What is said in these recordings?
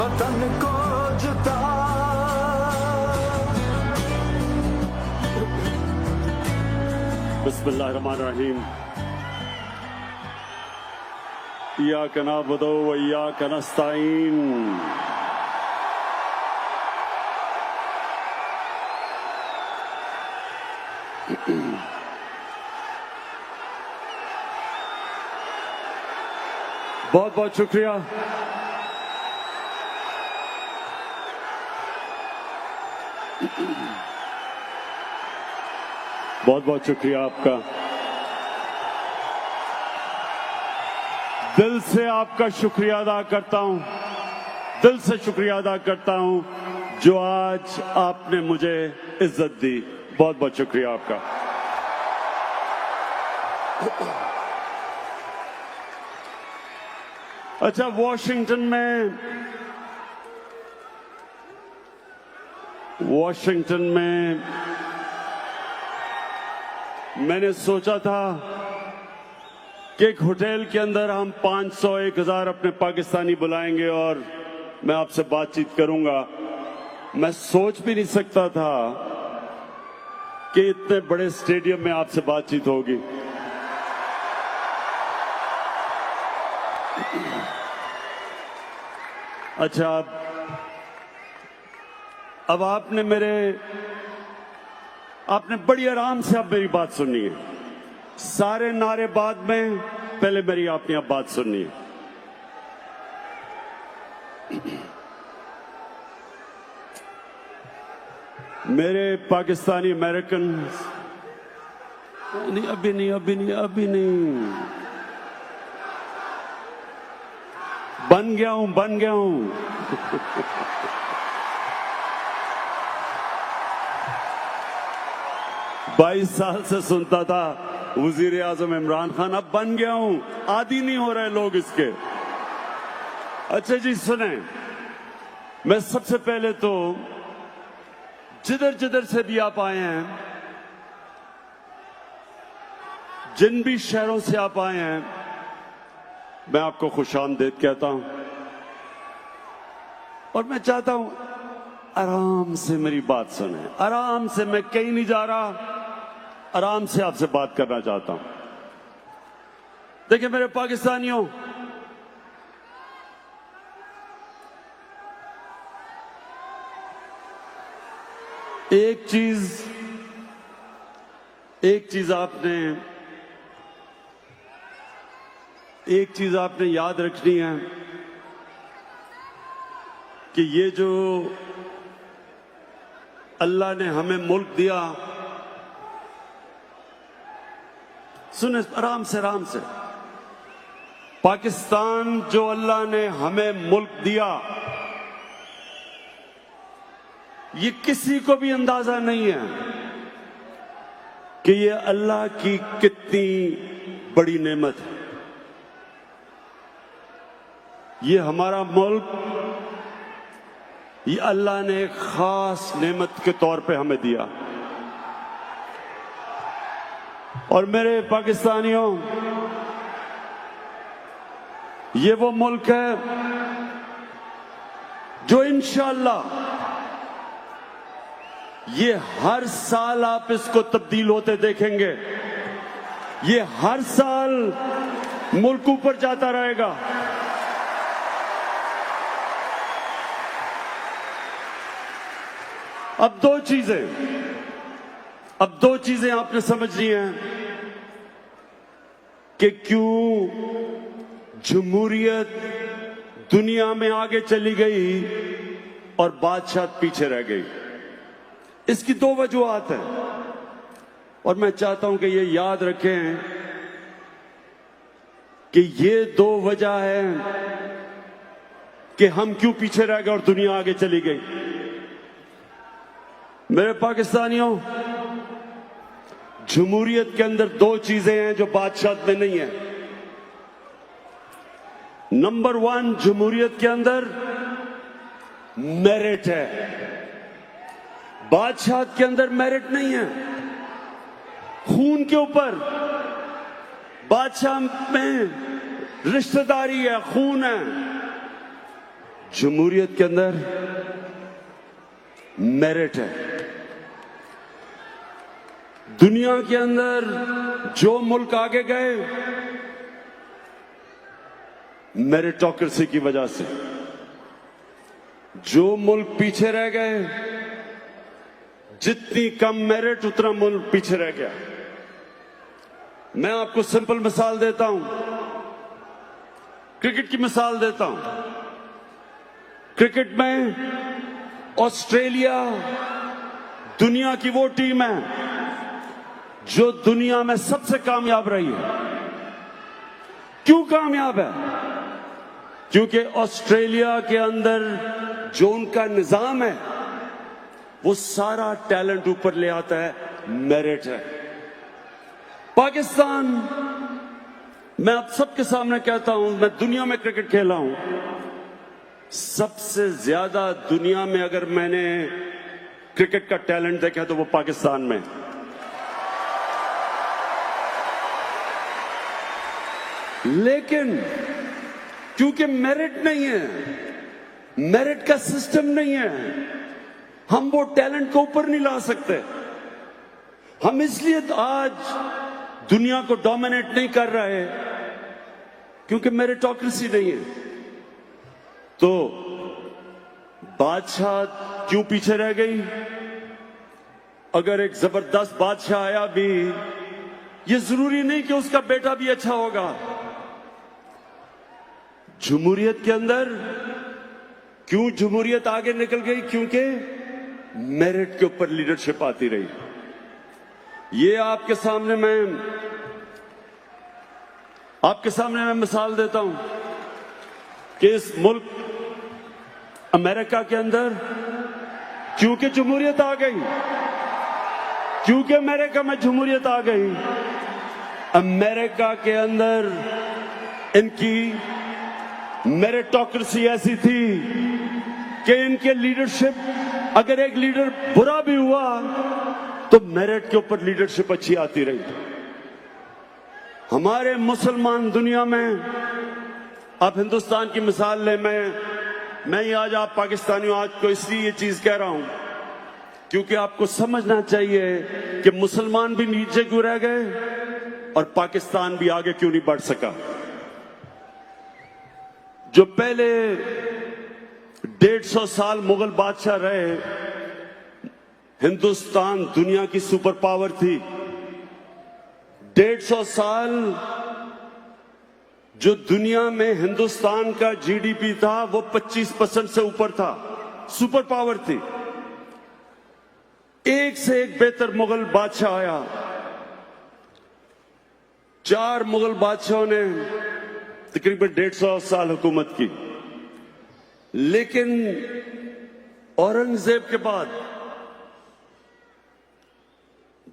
वतन को जुदा। बिस्मिल्लाहिर्रहमानिर्रहीम। इय्याका नअबुदु व इय्याका नस्तईन। बहुत बहुत शुक्रिया। बहुत बहुत शुक्रिया आपका। दिल से आपका शुक्रिया अदा करता हूं, दिल से शुक्रिया अदा करता हूं जो आज आपने मुझे इज्जत दी। बहुत बहुत शुक्रिया आपका। अच्छा, वॉशिंगटन में मैंने सोचा था कि एक होटल के अंदर हम 500 1000 अपने पाकिस्तानी बुलाएंगे और मैं आपसे बातचीत करूंगा। मैं सोच भी नहीं सकता था कि इतने बड़े स्टेडियम में आपसे बातचीत होगी। अच्छा, अब आपने बड़ी आराम से अब मेरी बात सुननी है। सारे नारे बाद में, पहले मेरी आपने अब बात सुननी है। मेरे पाकिस्तानी अमेरिकन, नहीं अभी नहीं बन गया हूं। 22 साल से सुनता था वजीर आजम इमरान खान, अब बन गया हूं। आदी नहीं हो रहे लोग इसके। अच्छा जी सुने, मैं सबसे पहले तो जिधर से भी आप आए हैं, जिन भी शहरों से आप आए हैं, मैं आपको खुशामदीद कहता हूं। और मैं चाहता हूं आराम से मेरी बात सुने, आराम से। मैं कहीं नहीं जा रहा, आराम से आपसे बात करना चाहता हूं। देखिए मेरे पाकिस्तानियों, एक चीज आपने याद रखनी है कि ये जो अल्लाह ने हमें मुल्क दिया, सुने आराम से, पाकिस्तान जो अल्लाह ने हमें मुल्क दिया, ये किसी को भी अंदाजा नहीं है कि ये अल्लाह की कितनी बड़ी नेमत है। ये हमारा मुल्क, ये अल्लाह ने एक खास नेमत के तौर पे हमें दिया। और मेरे पाकिस्तानियों, ये वो मुल्क है जो इंशाअल्लाह ये हर साल आप इसको तब्दील होते देखेंगे। ये हर साल मुल्क ऊपर जाता रहेगा। अब दो चीजें आपने समझनी है कि क्यों जमहूरियत दुनिया में आगे चली गई और बादशाह पीछे रह गई। इसकी दो वजूहात हैं और मैं चाहता हूं कि ये याद रखें कि ये दो वजह है कि हम क्यों पीछे रह गए और दुनिया आगे चली गई। मेरे पाकिस्तानियों, जमहूरियत के अंदर दो चीजें हैं जो बादशाह में नहीं है। नंबर 1, जमहूरियत के अंदर मेरिट है, बादशाह के अंदर मेरिट नहीं है। खून के ऊपर बादशाह में रिश्तेदारी है, खून है। जमहूरियत के अंदर मेरिट है। दुनिया के अंदर जो मुल्क आगे गए मेरिटोक्रेसी की वजह से, जो मुल्क पीछे रह गए, जितनी कम मेरिट उतना मुल्क पीछे रह गया। मैं आपको सिंपल मिसाल देता हूं, क्रिकेट की मिसाल देता हूं। क्रिकेट में ऑस्ट्रेलिया दुनिया की वो टीम है जो दुनिया में सबसे कामयाब रही है। क्यों कामयाब है? क्योंकि ऑस्ट्रेलिया के अंदर जो उनका निजाम है वो सारा टैलेंट ऊपर ले आता है, मेरिट है। पाकिस्तान, मैं आप सबके सामने कहता हूं, मैं दुनिया में क्रिकेट खेला हूं, सबसे ज्यादा दुनिया में अगर मैंने क्रिकेट का टैलेंट देखा तो वो पाकिस्तान में। लेकिन क्योंकि मेरिट नहीं है, मेरिट का सिस्टम नहीं है, हम वो टैलेंट को ऊपर नहीं ला सकते। हम इसलिए आज दुनिया को डोमिनेट नहीं कर रहे क्योंकि मेरिटोक्रेसी नहीं है। तो बादशाह क्यों पीछे रह गई? अगर एक जबरदस्त बादशाह आया भी, ये जरूरी नहीं कि उसका बेटा भी अच्छा होगा। जमहूरियत के अंदर क्यों जमहूरियत आगे निकल गई? क्योंकि मेरिट के ऊपर लीडरशिप आती रही। ये आपके सामने मैं मिसाल देता हूं कि इस मुल्क अमेरिका के अंदर क्योंकि जमहूरियत आ गई, क्योंकि अमेरिका में जमहूरियत आ गई, अमेरिका के अंदर इनकी मेरिटोक्रेसी ऐसी थी कि इनके लीडरशिप, अगर एक लीडर बुरा भी हुआ तो मेरिट के ऊपर लीडरशिप अच्छी आती रही। हमारे मुसलमान दुनिया में, आप हिंदुस्तान की मिसाल ले, मैं ही आज आप पाकिस्तानियों आज को इसलिए ये चीज कह रहा हूं क्योंकि आपको समझना चाहिए कि मुसलमान भी नीचे क्यों रह गए और पाकिस्तान भी आगे क्यों नहीं बढ़ सका। जो पहले 150 साल मुगल बादशाह रहे, हिंदुस्तान दुनिया की सुपर पावर थी। 150 साल जो दुनिया में हिंदुस्तान का जीडीपी था वो 25% से ऊपर था, सुपर पावर थी। एक से एक बेहतर मुगल बादशाह आया। 4 मुगल बादशाहों ने तकरीबन 150 साल हुकूमत की, लेकिन औरंगजेब के बाद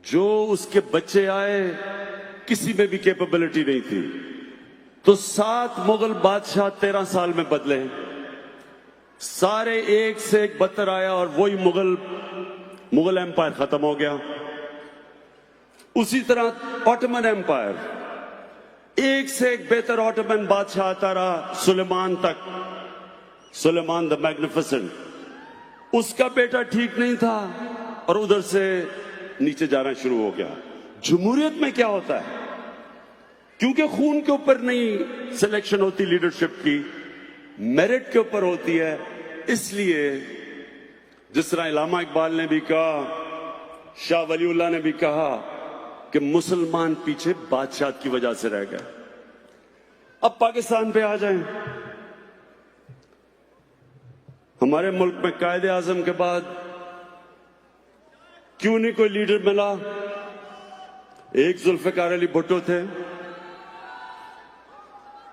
जो उसके बच्चे आए किसी में भी कैपेबिलिटी नहीं थी। तो 7 मुगल बादशाह 13 साल में बदले, सारे एक से एक बदतर आया और वही मुगल एम्पायर खत्म हो गया। उसी तरह ऑटोमन एम्पायर, एक से एक बेहतर ऑटोमन बादशाह आता रहा सुलेमान तक, सुलेमान द मैग्निफिसेंट। उसका बेटा ठीक नहीं था और उधर से नीचे जाना शुरू हो गया। जमहूरियत में क्या होता है? क्योंकि खून के ऊपर नहीं सिलेक्शन होती लीडरशिप की, मेरिट के ऊपर होती है। इसलिए जिस तरह इलामा इकबाल ने भी कहा, शाह वलीउल्लाह ने भी कहा कि मुसलमान पीछे बादशाह की वजह से रह गए। अब पाकिस्तान पे आ जाएं। हमारे मुल्क में कायदे आजम के बाद क्यों नहीं कोई लीडर मिला? एक जुल्फिकार अली भुट्टो थे,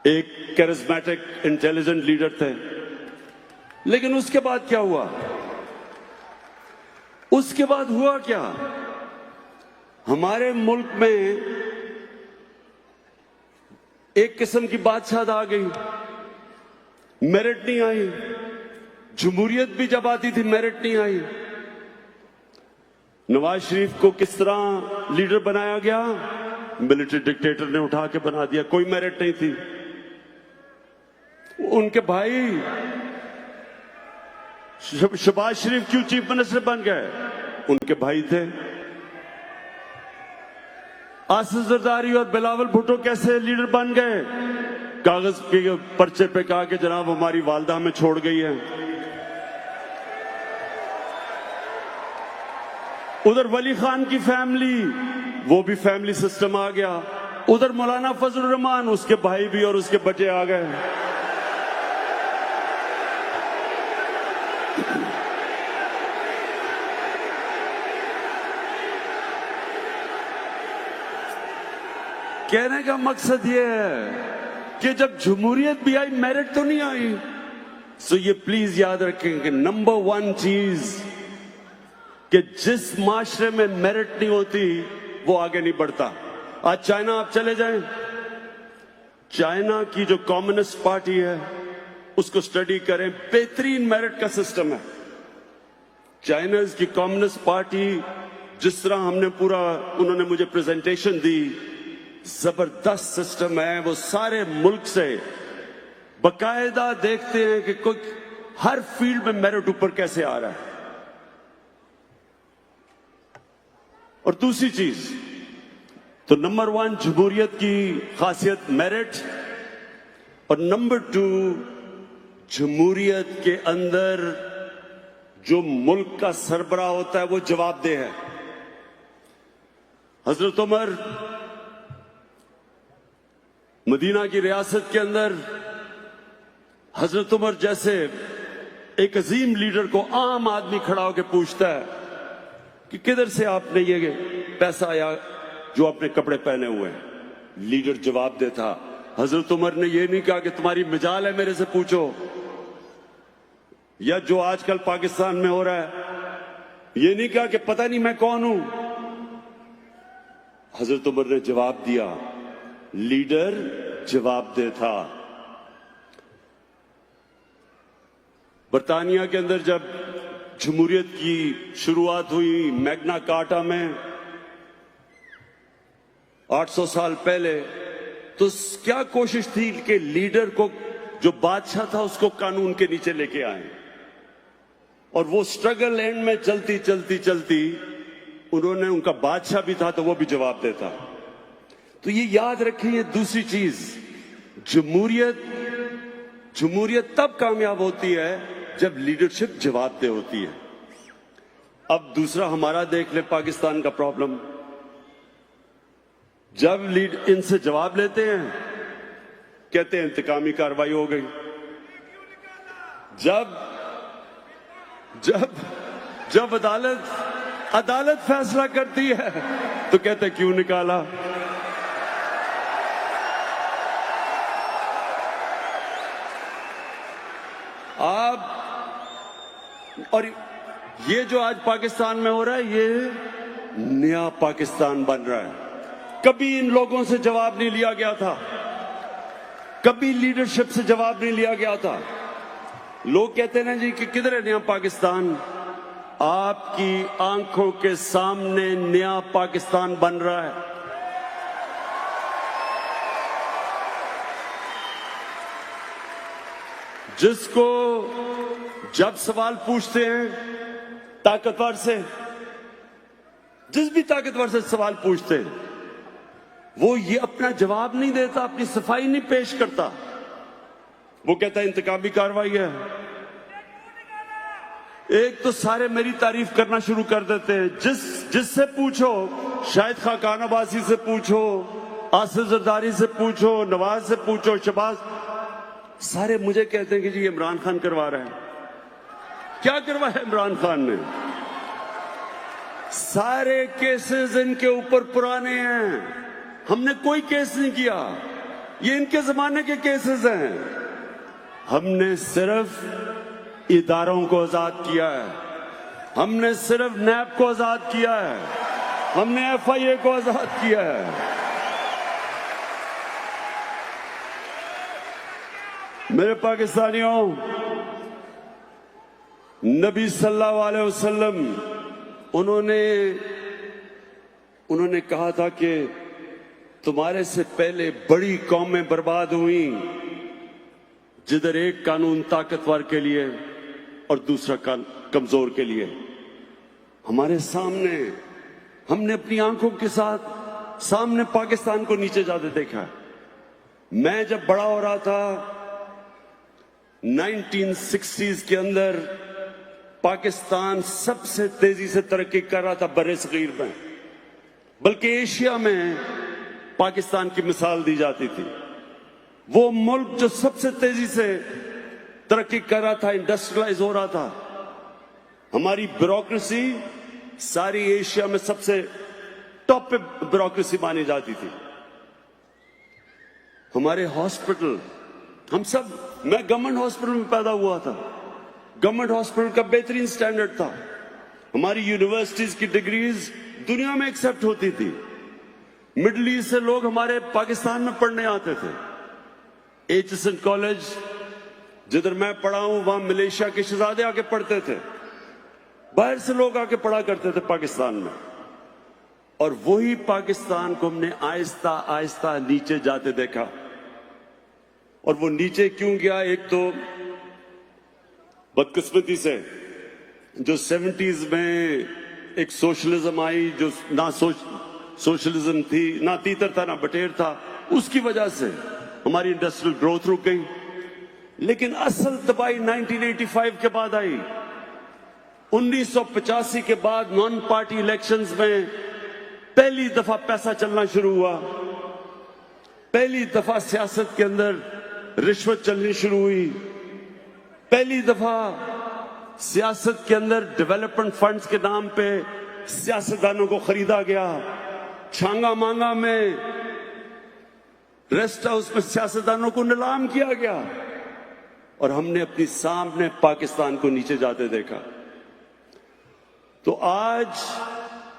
एक कैरिस्मेटिक इंटेलिजेंट लीडर थे, लेकिन उसके बाद क्या हुआ? उसके बाद हुआ क्या? हमारे मुल्क में एक किस्म की बादशाहत आ गई, मेरिट नहीं आई। जमहूरियत भी जब आती थी मेरिट नहीं आई। नवाज शरीफ को किस तरह लीडर बनाया गया? मिलिट्री डिक्टेटर ने उठा के बना दिया, कोई मेरिट नहीं थी। उनके भाई शहबाज शरीफ क्यों चीफ मिनिस्टर बन गए? उनके भाई थे। आसिफ जरदारी और बिलावल भुट्टो कैसे लीडर बन गए? कागज के पर्चे पे कहा कि जनाब हमारी वालदा हमें छोड़ गई है। उधर वली खान की फैमिली, वो भी फैमिली सिस्टम आ गया। उधर मौलाना फजल रहमान, उसके भाई भी और उसके बच्चे आ गए। कहने का मकसद ये है कि जब जमहूरियत भी आई, मेरिट तो नहीं आई। सो ये प्लीज याद रखें कि नंबर 1 चीज कि जिस माशरे में मेरिट नहीं होती वो आगे नहीं बढ़ता। आज चाइना आप चले जाएं, चाइना की जो कम्युनिस्ट पार्टी है उसको स्टडी करें, बेहतरीन मेरिट का सिस्टम है। चाइना की कम्युनिस्ट पार्टी जिस तरह हमने पूरा, उन्होंने मुझे प्रेजेंटेशन दी, जबरदस्त सिस्टम है। वो सारे मुल्क से बकायदा देखते हैं कि कोई हर फील्ड में मेरिट ऊपर कैसे आ रहा है। और दूसरी चीज तो नंबर 1 जमहूरियत की खासियत मेरिट, और नंबर 2 जमहूरियत के अंदर जो मुल्क का सरबराह होता है वो जवाबदेह है। हजरत उमर मदीना की रियासत के अंदर, हजरत उमर जैसे एक अजीम लीडर को आम आदमी खड़ा होकर पूछता है कि किधर से आपने ये पैसा आया जो आपने कपड़े पहने हुए हैं? लीडर जवाब देता। हजरत उमर ने ये नहीं कहा कि तुम्हारी मिजाल है मेरे से पूछो, या जो आजकल पाकिस्तान में हो रहा है ये नहीं कहा कि पता नहीं मैं कौन हूं। हजरत उमर ने जवाब दिया, लीडर जवाब देता। बरतानिया के अंदर जब जमहूरियत की शुरुआत हुई मैग्ना कार्टा में 800 साल पहले, तो क्या कोशिश थी कि लीडर को, जो बादशाह था, उसको कानून के नीचे लेके आए। और वो स्ट्रगल एंड में चलती चलती चलती उन्होंने, उनका बादशाह भी था तो वो भी जवाब देता। तो ये याद रखें, ये दूसरी चीज, जमहूरियत तब कामयाब होती है जब लीडरशिप जवाबदेह होती है। अब दूसरा हमारा देख ले पाकिस्तान का प्रॉब्लम, जब इनसे जवाब लेते हैं कहते हैं इंतकामी कार्रवाई हो गई। जब अदालत फैसला करती है तो कहते हैं क्यों निकाला। आप और ये जो आज पाकिस्तान में हो रहा है, ये नया पाकिस्तान बन रहा है। कभी इन लोगों से जवाब नहीं लिया गया था, कभी लीडरशिप से जवाब नहीं लिया गया था। लोग कहते हैं ना जी कि किधर है नया पाकिस्तान? आपकी आंखों के सामने नया पाकिस्तान बन रहा है। जिसको जब सवाल पूछते हैं ताकतवर से, जिस भी ताकतवर से सवाल पूछते हैं, वो ये अपना जवाब नहीं देता, अपनी सफाई नहीं पेश करता। वो कहता है इंतकामी कार्रवाई है। एक तो सारे मेरी तारीफ करना शुरू कर देते हैं, जिससे पूछो, शाहिद खाकान अब्बासी से पूछो, आसिफ जरदारी से पूछो, नवाज से पूछो, शहबाज, सारे मुझे कहते हैं कि जी इमरान खान करवा रहा है। क्या करवाया इमरान खान ने? सारे केसेस इनके ऊपर पुराने हैं, हमने कोई केस नहीं किया, ये इनके जमाने के केसेस हैं। हमने सिर्फ इदारों को आजाद किया है, हमने सिर्फ नैब को आजाद किया है, हमने FIA को आजाद किया है। मेरे पाकिस्तानियों, नबी सल्लल्लाहु अलैहि वसल्लम उन्होंने कहा था कि तुम्हारे से पहले बड़ी कौमें बर्बाद हुई जिधर एक कानून ताकतवर के लिए और दूसरा कमजोर के लिए। हमारे सामने, हमने अपनी आंखों के साथ सामने पाकिस्तान को नीचे जाते देखा। मैं जब बड़ा हो रहा था 1960s के अंदर, पाकिस्तान सबसे तेजी से तरक्की कर रहा था बर्रे-सगीर में, बल्कि एशिया में पाकिस्तान की मिसाल दी जाती थी। वो मुल्क जो सबसे तेजी से तरक्की कर रहा था, इंडस्ट्रियलाइज हो रहा था। हमारी ब्यूरोक्रेसी सारी एशिया में सबसे टॉप पे ब्यूरोक्रेसी मानी जाती थी। हमारे हॉस्पिटल, हम सब, मैं गवर्नमेंट हॉस्पिटल में पैदा हुआ था। गवर्नमेंट हॉस्पिटल का बेहतरीन स्टैंडर्ड था। हमारी यूनिवर्सिटीज की डिग्रीज दुनिया में एक्सेप्ट होती थी। मिडिल ईस्ट से लोग हमारे पाकिस्तान में पढ़ने आते थे। एचएसएन कॉलेज जिधर मैं पढ़ा हूं, वहां मलेशिया के शहजादे आके पढ़ते थे। बाहर से लोग आके पढ़ा करते थे पाकिस्तान में। और वही पाकिस्तान को हमने आहिस्ता आहिस्ता नीचे जाते देखा। और वो नीचे क्यों गया? एक तो बदकिस्मती से जो 70s में एक सोशलिज्म आई, जो ना सोशलिज्म थी, ना तीतर था ना बटेर था, उसकी वजह से हमारी इंडस्ट्रियल ग्रोथ रुक गई। लेकिन असल तबाही 1985 के बाद आई। 1985 के बाद नॉन पार्टी इलेक्शंस में पहली दफा पैसा चलना शुरू हुआ। पहली दफा सियासत के अंदर रिश्वत चलनी शुरू हुई। पहली दफा सियासत के अंदर डेवलपमेंट फंड्स के नाम पे सियासतदानों को खरीदा गया। छांगा मांगा में, रेस्ट हाउस में सियासतदानों को नीलाम किया गया। और हमने अपनी सामने पाकिस्तान को नीचे जाते देखा। तो आज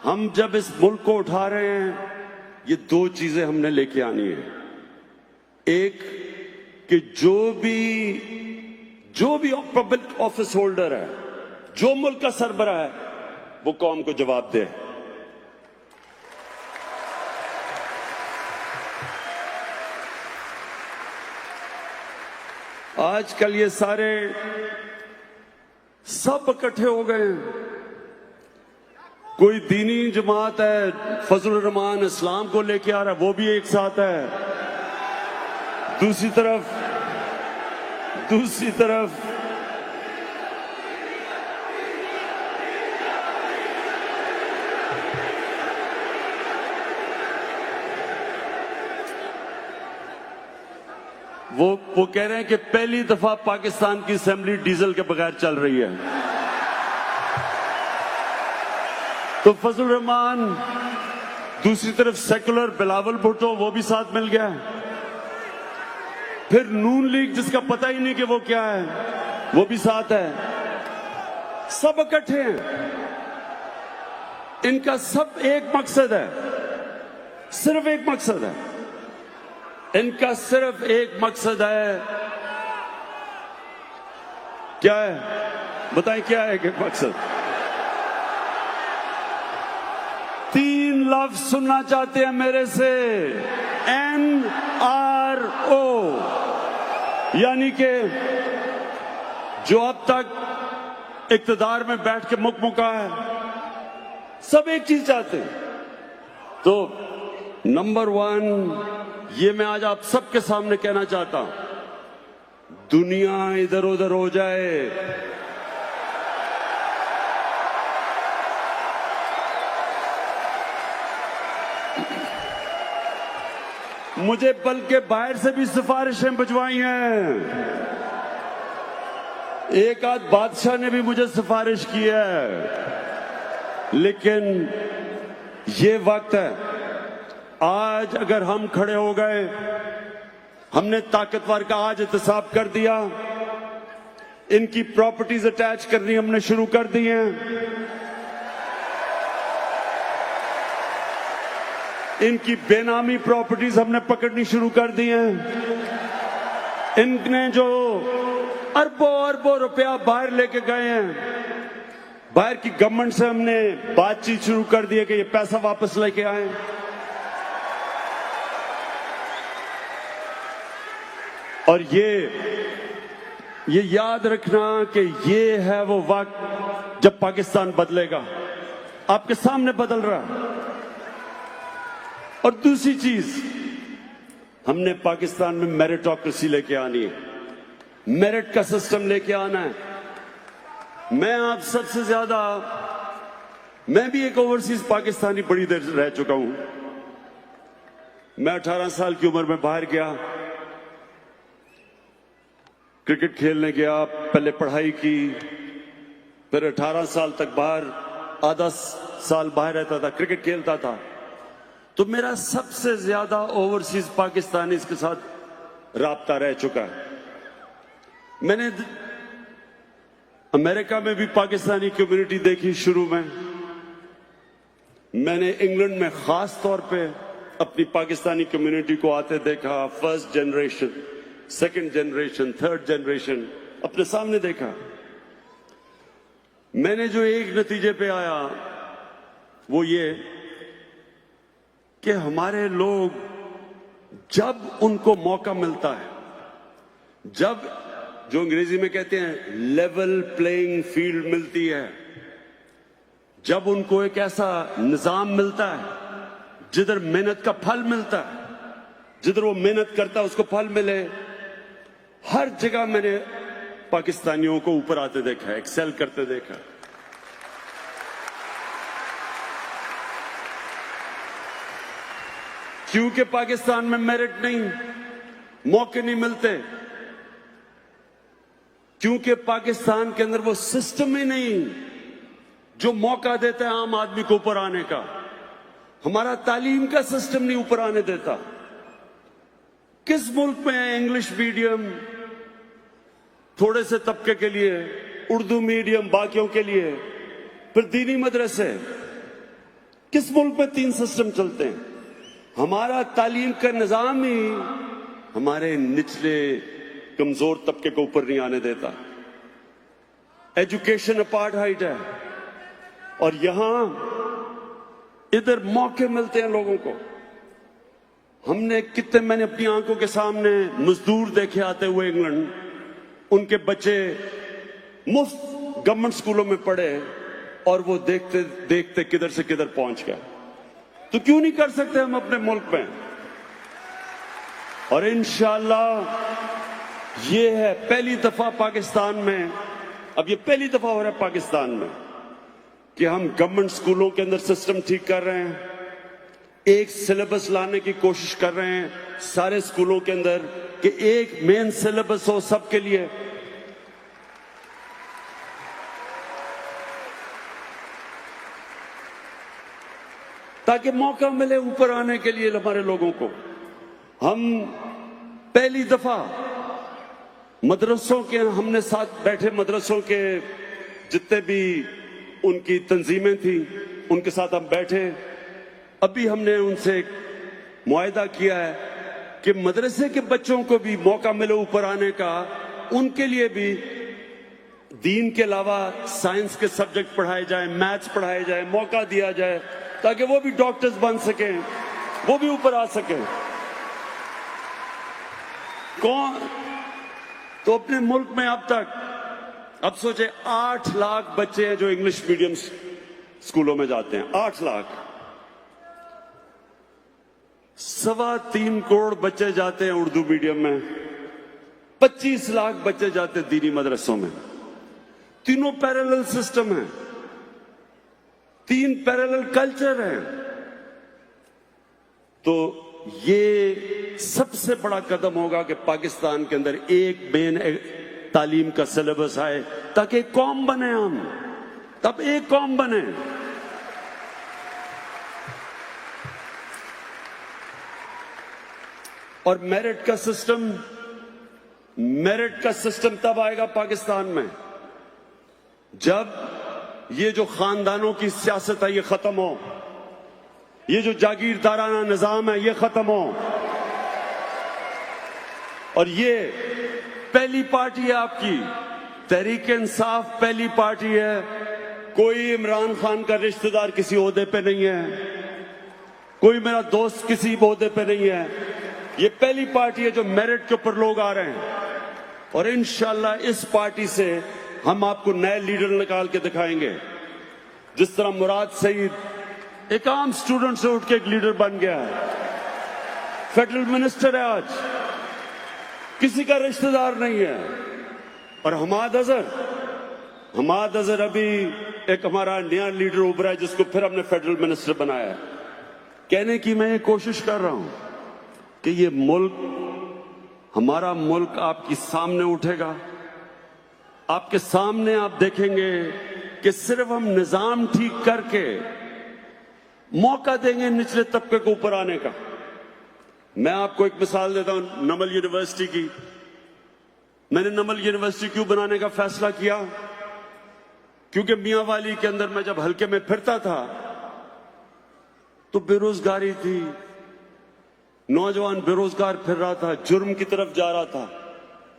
हम जब इस मुल्क को उठा रहे हैं, ये दो चीजें हमने लेके आनी है। एक कि जो भी पब्लिक ऑफिस होल्डर है, जो मुल्क का सरबराह है, वो कौम को जवाब दे। आजकल ये सारे सब इकट्ठे हो गए हैं। कोई दीनी जमात है, फजल रहमान इस्लाम को लेके आ रहा है, वो भी एक साथ है। दूसरी तरफ वो कह रहे हैं कि पहली दफा पाकिस्तान की असेंबली डीजल के बगैर चल रही है। तो फजल रहमान, दूसरी तरफ सेकुलर बिलावल भुट्टो, वो भी साथ मिल गया। फिर नून लीग, जिसका पता ही नहीं कि वो क्या है, वो भी साथ है। सब इकट्ठे हैं। इनका सब एक मकसद है, सिर्फ एक मकसद है। इनका सिर्फ एक मकसद है। क्या है? बताएं क्या है एक मकसद? 3 लफ्ज सुनना चाहते हैं मेरे से, NRO, यानी कि जो अब तक इक्तदार में बैठ के मुकमुका है, सब एक चीज चाहते हैं। तो नंबर 1, ये मैं आज आप सबके सामने कहना चाहता हूं, दुनिया इधर उधर हो जाए, मुझे बल्कि बाहर से भी सिफारिशें भिजवाई हैं। एक आध बादशाह ने भी मुझे सिफारिश की है। लेकिन ये वक्त है, आज अगर हम खड़े हो गए, हमने ताकतवर का आज एहतसाब कर दिया, इनकी प्रॉपर्टीज अटैच करनी हमने शुरू कर दी हैं, इनकी बेनामी प्रॉपर्टीज हमने पकड़नी शुरू कर दी हैं। इनने जो अरबों अरबों रुपया बाहर लेके गए हैं, बाहर की गवर्नमेंट से हमने बातचीत शुरू कर दी है कि ये पैसा वापस लेके आए। और ये याद रखना कि ये है वो वक्त जब पाकिस्तान बदलेगा। आपके सामने बदल रहा है। और दूसरी चीज, हमने पाकिस्तान में मेरिटोक्रेसी लेके आनी है, मेरिट का सिस्टम लेके आना है। मैं आप सबसे ज्यादा, मैं भी एक ओवरसीज पाकिस्तानी बड़ी देर रह चुका हूं। मैं 18 साल की उम्र में बाहर गया, क्रिकेट खेलने गया, पहले पढ़ाई की, फिर 18 साल तक बाहर, आधा साल बाहर रहता था, क्रिकेट खेलता था। तो मेरा सबसे ज्यादा ओवरसीज पाकिस्तानी के साथ राब्ता रह चुका है। मैंने अमेरिका में भी पाकिस्तानी कम्युनिटी देखी शुरू में। मैंने इंग्लैंड में खास तौर पे अपनी पाकिस्तानी कम्युनिटी को आते देखा। First generation, second generation, third generation अपने सामने देखा। मैंने जो एक नतीजे पे आया वो ये कि हमारे लोग जब उनको मौका मिलता है, जब जो अंग्रेजी में कहते हैं लेवल प्लेइंग फील्ड मिलती है, जब उनको एक ऐसा निजाम मिलता है जिधर मेहनत का फल मिलता है, जिधर वो मेहनत करता है उसको फल मिले, हर जगह मैंने पाकिस्तानियों को ऊपर आते देखा, एक्सेल करते देखा। क्योंकि पाकिस्तान में मेरिट नहीं, मौके नहीं मिलते, क्योंकि पाकिस्तान के अंदर वो सिस्टम ही नहीं जो मौका देता है आम आदमी को ऊपर आने का। हमारा तालीम का सिस्टम नहीं ऊपर आने देता। किस मुल्क में है इंग्लिश मीडियम थोड़े से तबके के लिए, उर्दू मीडियम बाकियों के लिए, फिर दीनी मदरसे? किस मुल्क में 3 सिस्टम चलते हैं? हमारा तालीम का निजाम ही हमारे निचले कमजोर तबके को ऊपर नहीं आने देता। एजुकेशन अपार्थाइड है और यहां इधर मौके मिलते हैं लोगों को। मैंने अपनी आंखों के सामने मजदूर देखे आते हुए इंग्लैंड, उनके बच्चे मुफ्त गवर्नमेंट स्कूलों में पढ़े और वो देखते देखते किधर से किधर पहुंच गए। तो क्यों नहीं कर सकते हम अपने मुल्क में? और इंशाअल्लाह ये है पहली दफा पाकिस्तान में, अब ये पहली दफा हो रहा है पाकिस्तान में कि हम गवर्नमेंट स्कूलों के अंदर सिस्टम ठीक कर रहे हैं, एक सिलेबस लाने की कोशिश कर रहे हैं सारे स्कूलों के अंदर कि एक मेन सिलेबस हो सबके लिए। ताकि मौका मिले ऊपर आने के लिए हमारे लोगों को। हम पहली दफा मदरसों के, हमने साथ बैठे मदरसों के जितने भी उनकी तंजीमें थी उनके साथ हम बैठे। अभी हमने उनसे एक मुआहदा किया है कि मदरसे के बच्चों को भी मौका मिले ऊपर आने का, उनके लिए भी दीन के अलावा साइंस के सब्जेक्ट पढ़ाए जाए, मैथ्स पढ़ाए जाए, मौका दिया जाए ताकि वो भी डॉक्टर्स बन सकें, वो भी ऊपर आ सकें। कौन तो अपने मुल्क में अब तक, अब सोचे 8 लाख बच्चे हैं जो इंग्लिश मीडियम स्कूलों में जाते हैं। 8 लाख, 3.25 करोड़ बच्चे जाते हैं उर्दू मीडियम में, 25 लाख बच्चे जाते हैं दीनी मदरसों में। तीनों पैरेलल सिस्टम है, 3 पैरेलल कल्चर है। तो ये सबसे बड़ा कदम होगा कि पाकिस्तान के अंदर एक मेन तालीम का सिलेबस आए ताकि एक कौम बने हम, तब एक कौम बने। और मेरिट का सिस्टम तब आएगा पाकिस्तान में जब ये जो खानदानों की सियासत है ये खत्म हो, ये जो जागीरदाराना निजाम है ये खत्म हो। और ये पहली पार्टी है आपकी, तहरीक इंसाफ पहली पार्टी है। कोई इमरान खान का रिश्तेदार किसी ओहदे पे नहीं है, कोई मेरा दोस्त किसी ओहदे पे नहीं है। ये पहली पार्टी है जो मेरिट के ऊपर लोग आ रहे हैं। और इंशाल्लाह इस पार्टी से हम आपको नए लीडर निकाल के दिखाएंगे। जिस तरह मुराद सईद एक आम स्टूडेंट से उठ के एक लीडर बन गया है, फेडरल मिनिस्टर है आज, किसी का रिश्तेदार नहीं है। और हमाद अजहर अभी एक हमारा नया लीडर उभरा है जिसको फिर हमने फेडरल मिनिस्टर बनाया है। कहने की मैं ये कोशिश कर रहा हूं कि ये मुल्क, हमारा मुल्क आपके सामने उठेगा। आपके सामने आप देखेंगे कि सिर्फ हम निजाम ठीक करके मौका देंगे निचले तबके को ऊपर आने का। मैं आपको एक मिसाल देता हूं नमल यूनिवर्सिटी की। मैंने नमल यूनिवर्सिटी क्यों बनाने का फैसला किया? क्योंकि मियांवाली के अंदर मैं जब हल्के में फिरता था तो बेरोजगारी थी, नौजवान बेरोजगार फिर रहा था, जुर्म की तरफ जा रहा था,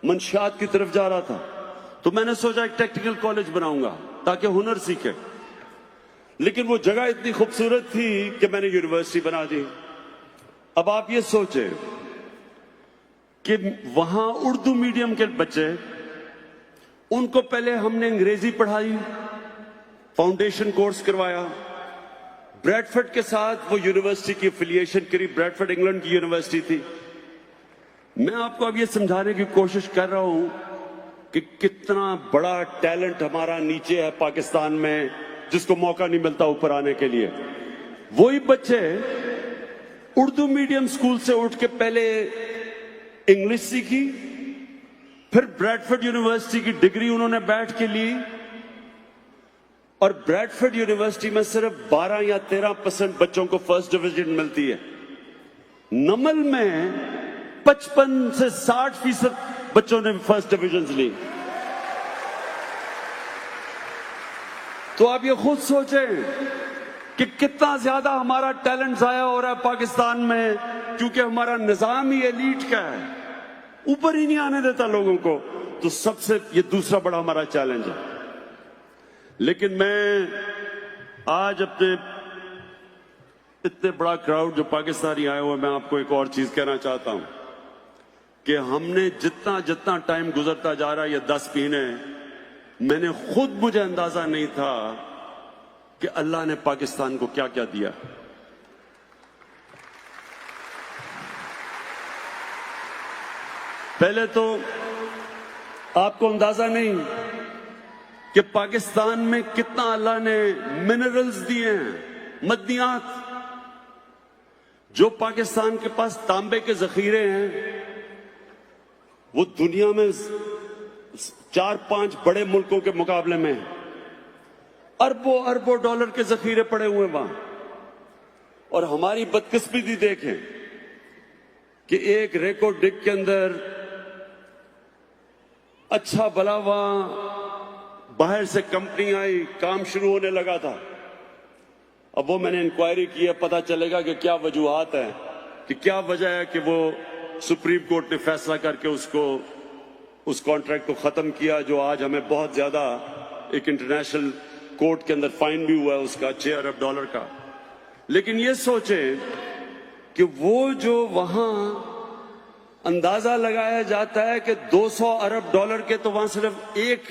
मंशियात की तरफ जा रहा था। तो मैंने सोचा एक टेक्निकल कॉलेज बनाऊंगा ताकि हुनर सीखे। लेकिन वो जगह इतनी खूबसूरत थी कि मैंने यूनिवर्सिटी बना दी। अब आप ये सोचें कि वहां उर्दू मीडियम के बच्चे, उनको पहले हमने अंग्रेजी पढ़ाई, फाउंडेशन कोर्स करवाया, ब्रैडफोर्ड के साथ वो यूनिवर्सिटी की एफिलिएशन करी। ब्रैडफोर्ड इंग्लैंड की यूनिवर्सिटी थी। मैं आपको अब ये समझाने की कोशिश कर रहा हूं कि कितना बड़ा टैलेंट हमारा नीचे है पाकिस्तान में, जिसको मौका नहीं मिलता ऊपर आने के लिए। वही बच्चे उर्दू मीडियम स्कूल से उठ के पहले इंग्लिश सीखी, फिर ब्रैडफोर्ड यूनिवर्सिटी की डिग्री उन्होंने बैठ के ली, और ब्रैडफोर्ड यूनिवर्सिटी में सिर्फ 12 या 13% बच्चों को फर्स्ट डिवीजन मिलती है। नमल में 55 से 60% बच्चों ने फर्स्ट डिवीजन ली। तो आप ये खुद सोचें कि कितना ज्यादा हमारा टैलेंट जाया हो रहा है पाकिस्तान में, क्योंकि हमारा निजाम ही एलीट का है, ऊपर ही नहीं आने देता लोगों को। तो सबसे ये दूसरा बड़ा हमारा चैलेंज है। लेकिन मैं आज अपने इतने बड़ा क्राउड जो पाकिस्तानी आए हुए, मैं आपको एक और चीज कहना चाहता हूं कि हमने जितना जितना टाइम गुजरता जा रहा है, ये 10 महीने, मैंने खुद, मुझे अंदाजा नहीं था कि अल्लाह ने पाकिस्तान को क्या क्या दिया। पहले तो आपको अंदाजा नहीं कि पाकिस्तान में कितना अल्लाह ने मिनरल्स दिए हैं, मदनियात। जो पाकिस्तान के पास तांबे के जखीरे हैं, वो दुनिया में 4-5 बड़े मुल्कों के मुकाबले में अरबों अरबों डॉलर के जखीरे पड़े हुए वहां। और हमारी बदकिस्मती देखें कि एक रेको डिग के अंदर अच्छा भला वहां बाहर से कंपनी आई, काम शुरू होने लगा था। अब वो मैंने इंक्वायरी की है, पता चलेगा कि क्या वजूहात है, कि क्या वजह है कि वो सुप्रीम कोर्ट ने फैसला करके उस कॉन्ट्रैक्ट को खत्म किया, जो आज हमें बहुत ज्यादा एक इंटरनेशनल कोर्ट के अंदर फाइन भी हुआ है उसका $6 अरब का। लेकिन ये सोचें कि वो जो वहां अंदाजा लगाया जाता है कि $200 अरब के, तो वहां सिर्फ एक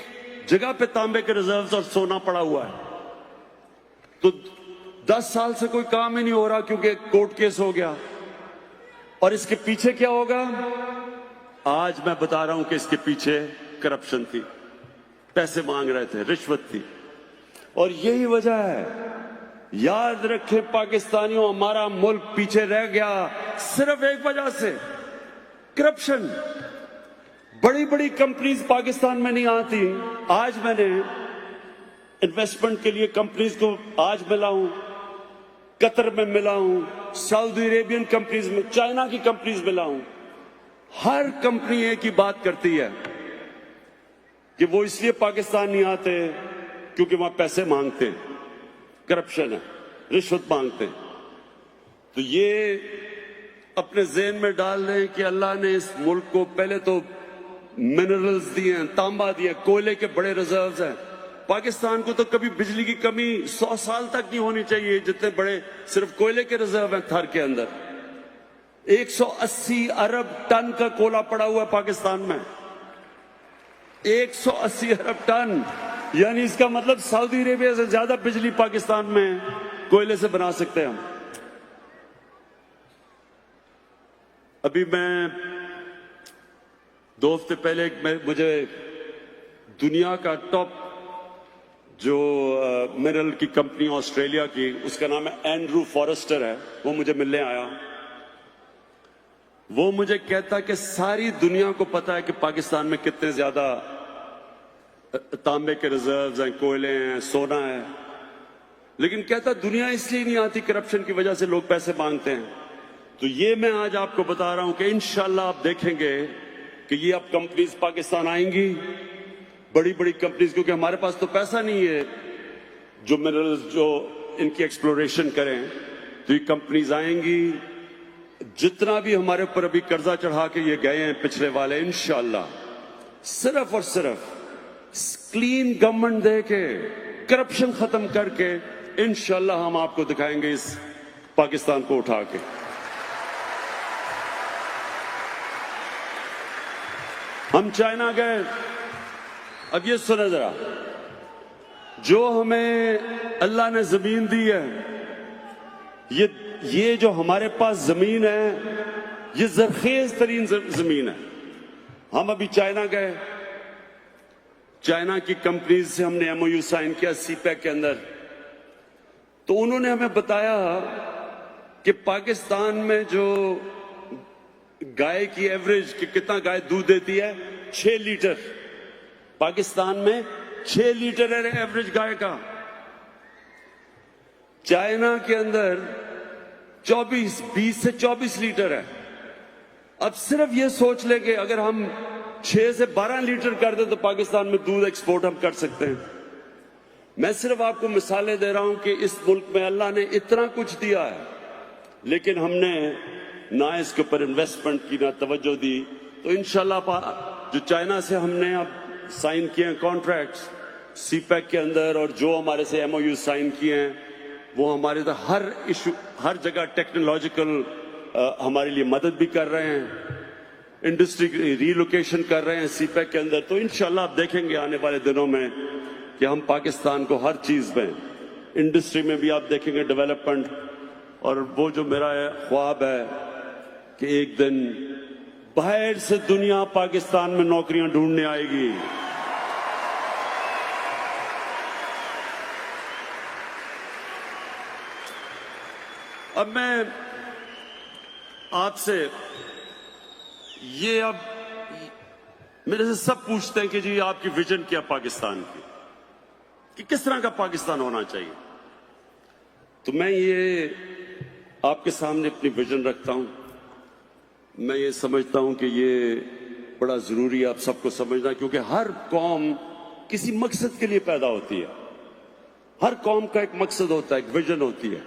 जगह पे तांबे के रिजर्व्स और सोना पड़ा हुआ है। तो 10 साल से कोई काम ही नहीं हो रहा क्योंकि कोर्ट केस हो गया। और इसके पीछे क्या होगा? आज मैं बता रहा हूं कि इसके पीछे करप्शन थी, पैसे मांग रहे थे, रिश्वत थी। और यही वजह है, याद रखें पाकिस्तानियों, हमारा मुल्क पीछे रह गया सिर्फ एक वजह से, करप्शन। बड़ी बड़ी कंपनीज पाकिस्तान में नहीं आती। आज मैंने इन्वेस्टमेंट के लिए कंपनीज को आज मिला हूं, कतर में मिला हूं, सऊदी अरेबियन कंपनीज में, चाइना की कंपनीज मिला हूं। हर कंपनी एक ही बात करती है कि वो इसलिए पाकिस्तान नहीं आते क्योंकि वहां पैसे मांगते हैं, करप्शन है, रिश्वत मांगते हैं। तो ये अपने ज़हन में डाल रहे हैं कि अल्लाह ने इस मुल्क को पहले तो मिनरल्स दिए हैं, तांबा दिया, कोयले के बड़े रिजर्व्स हैं। पाकिस्तान को तो कभी बिजली की कमी 100 साल तक नहीं होनी चाहिए, जितने बड़े सिर्फ कोयले के रिजर्व हैं थर के अंदर। 180 अरब टन का कोयला पड़ा हुआ है पाकिस्तान में। 180 अरब टन, यानी इसका मतलब सऊदी अरेबिया से ज्यादा बिजली पाकिस्तान में कोयले से बना सकते हैं हम। अभी मैं 2 हफ्ते पहले मुझे दुनिया का टॉप जो मिनरल की कंपनी ऑस्ट्रेलिया की, उसका नाम है एंड्रू फॉरेस्टर है, वो मुझे मिलने आया। वो मुझे कहता कि सारी दुनिया को पता है कि पाकिस्तान में कितने ज्यादा तांबे के रिजर्व्स हैं, कोयले हैं, सोना है, लेकिन कहता दुनिया इसलिए नहीं आती, करप्शन की वजह से लोग पैसे मांगते हैं। तो ये मैं आज आपको बता रहा हूं कि इंशाल्लाह आप देखेंगे कि ये अब कंपनीज पाकिस्तान आएंगी, बड़ी बड़ी कंपनीज, क्योंकि हमारे पास तो पैसा नहीं है जो मिनरल्स जो इनकी एक्सप्लोरेशन करें। तो ये कंपनीज आएंगी, जितना भी हमारे ऊपर अभी कर्जा चढ़ा के ये गए हैं पिछले वाले, इंशाल्लाह सिर्फ और सिर्फ क्लीन गवर्नमेंट दे के, करप्शन खत्म करके, इंशाल्लाह हम आपको दिखाएंगे इस पाकिस्तान को उठा के। हम चाइना गए, अब ये सुने जरा, जो हमें अल्लाह ने जमीन दी है, ये जो हमारे पास जमीन है, ये जरखेज तरीन जमीन है। हम अभी चाइना गए, चाइना की कंपनीज से हमने एमओयू साइन किया सीपैक के अंदर, तो उन्होंने हमें बताया कि पाकिस्तान में जो गाय की एवरेज कि कितना गाय दूध देती है, 6 लीटर। पाकिस्तान में 6 लीटर है एवरेज गाय का। चाइना के अंदर 20 से 24 लीटर है। अब सिर्फ ये सोच ले कि अगर हम 6 से 12 लीटर कर दे तो पाकिस्तान में दूध एक्सपोर्ट हम कर सकते हैं। मैं सिर्फ आपको मिसालें दे रहा हूं कि इस मुल्क में अल्लाह ने इतना कुछ दिया है, लेकिन हमने ना इसके ऊपर इन्वेस्टमेंट की, ना तवज्जो दी। तो इंशाल्लाह जो चाइना से हमने अब साइन किए हैं कॉन्ट्रैक्ट्स सीपैक के अंदर, और जो हमारे से एमओयू साइन किए हैं, वो हमारे तो हर इशू, हर जगह टेक्नोलॉजिकल हमारे लिए मदद भी कर रहे हैं, इंडस्ट्री रीलोकेशन कर रहे हैं सीपैक के अंदर। तो इंशाल्लाह आप देखेंगे आने वाले दिनों में कि हम पाकिस्तान को हर चीज में, इंडस्ट्री में भी आप देखेंगे डेवलपमेंट। और वो जो मेरा ख्वाब है कि एक दिन बाहर से दुनिया पाकिस्तान में नौकरियां ढूंढने आएगी। अब मैं आपसे ये, अब मेरे से सब पूछते हैं कि जी आपकी विजन क्या पाकिस्तान की, कि किस तरह का पाकिस्तान होना चाहिए। तो मैं ये आपके सामने अपनी विजन रखता हूं। मैं ये समझता हूं कि ये बड़ा जरूरी है आप सबको समझना, क्योंकि हर कौम किसी मकसद के लिए पैदा होती है। हर कौम का एक मकसद होता है, एक विजन होती है,